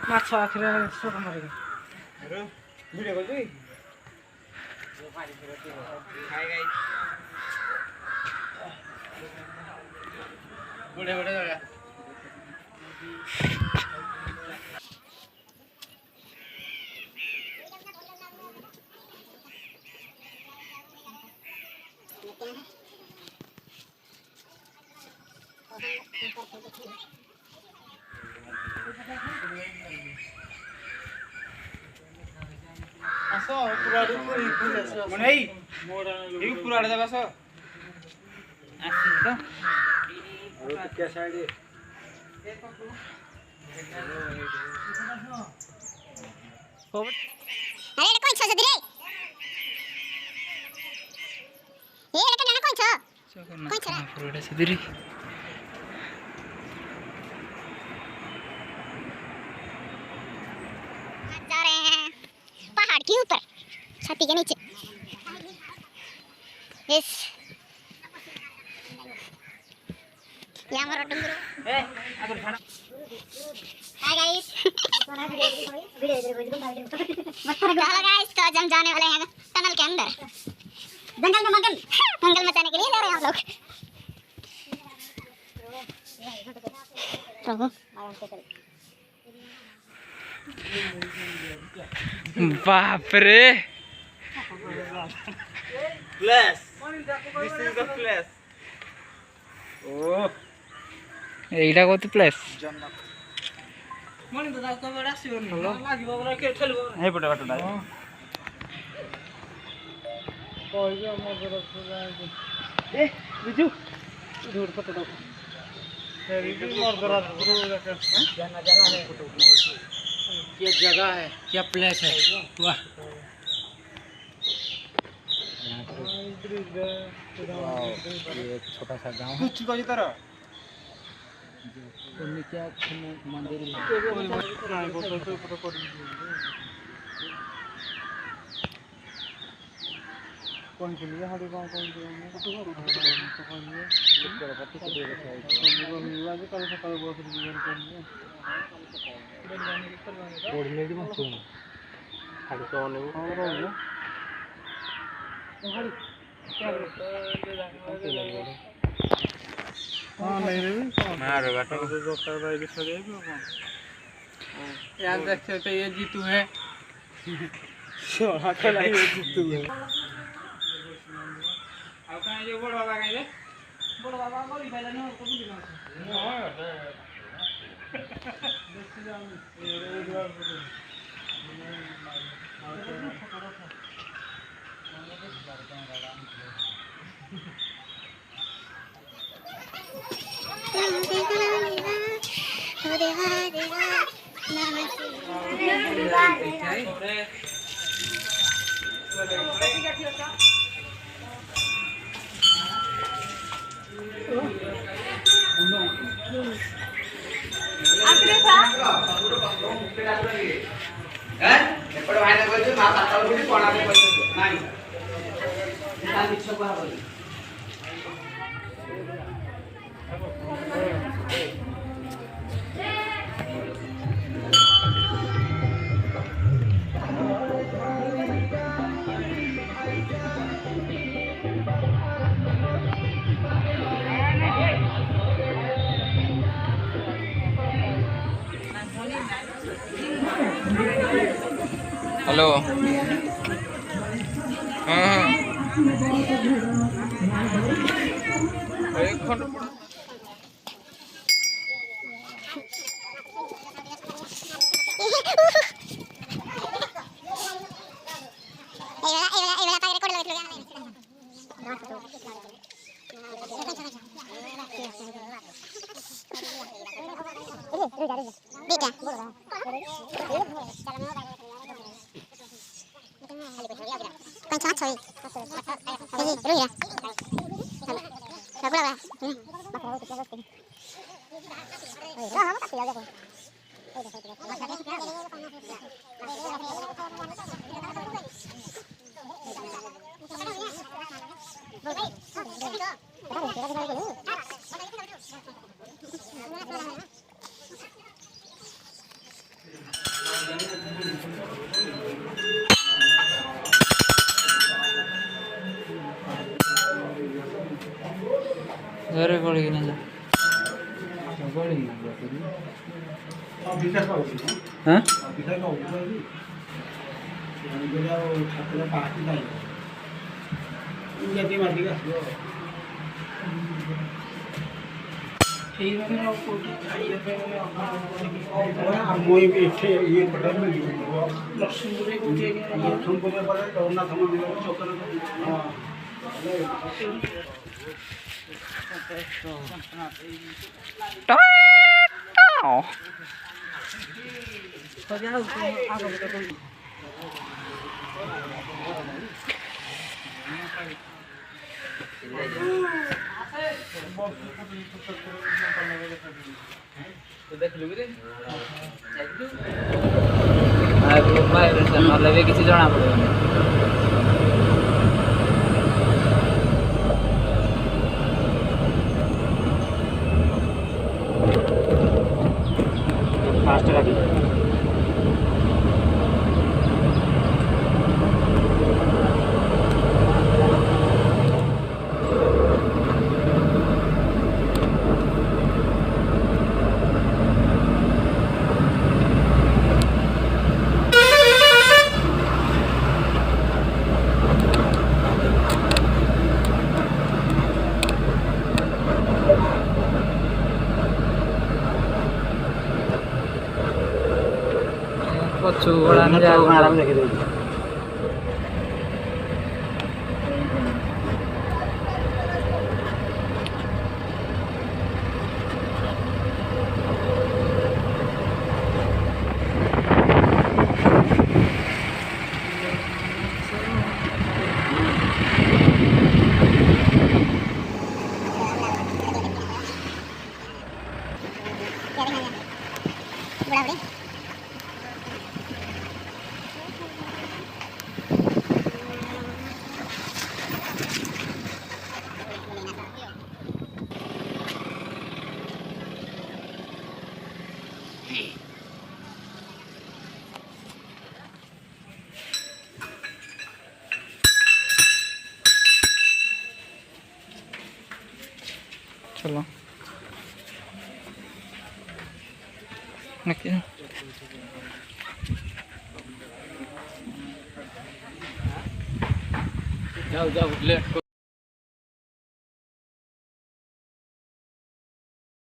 ମାଛ ଆଖିରେ ସର ମାରିକି ଭିଡ଼ିଓ କରୁଛୁ ବଢ଼ିଆ ବଢ଼ିଆ ଜାଗା ଆସ ପୁରା ମାନେ ଏଇ ପୁରା ଆଡ଼େ ଯାକ ଆସ ଆସିଛି ତ ଟିକେ ସାଇଡ୍ अरे कौन छो सदरे ये लड़का नाना कौन छो कौन छो पुरोड़ा सदरी जा रहे हैं पहाड़ के ऊपर छाती के नीचे यस ये हमारा डंगरो ए अगर खाना हाय गाइस हेलो गाइस तो आज हम जाने वाले हैं टनल के अंदर जंगल में मंगल मचाने के लिए जा रहे हैं हम लोग प्रभु बाप रे place this is the place ओ এইটা কত প্লেস মনি দাদা কবড় আসিও নি লাগিব বড় কে ঠেলব এই পটে বাটটা কইবে আমার বড় এ বিজু दूर पट दो तेरी भी मोर बड़ा दूर जाकर जाना जगह है क्या जगह है क्या प्लेस है वाह ये छोटा सा गांव है कुछ को इधर क्या मंदिर कौन के लिए हमारे गांव कौन के लिए तो कौन ये पति के लिए रखा है आज कल सकाळ बहुत जीवन कर लिए और मेरी मत सुन खाली तो ने और हो हां नहीं रे मारो गाटो तो डॉक्टर भाई के सजे भी यार देख सकते ये जीतू है सोहा के लिए जीतू है अब कहां ये बड़ बाबा गए बड़ बाबा बोली पहले न को बुझी ना हां देख जाओ ये बार एपड़ भाई ने बोलछु मा सात बजे कोना पे बोलछु नाही ता मिछ को बोल हेलो हाँ एक घंटा चढ़ी ना जा हाँ किसी जना पड़े फास्ट गाड़ी पछु बड़ा देखी देगी चलो जाओ जाओ लेट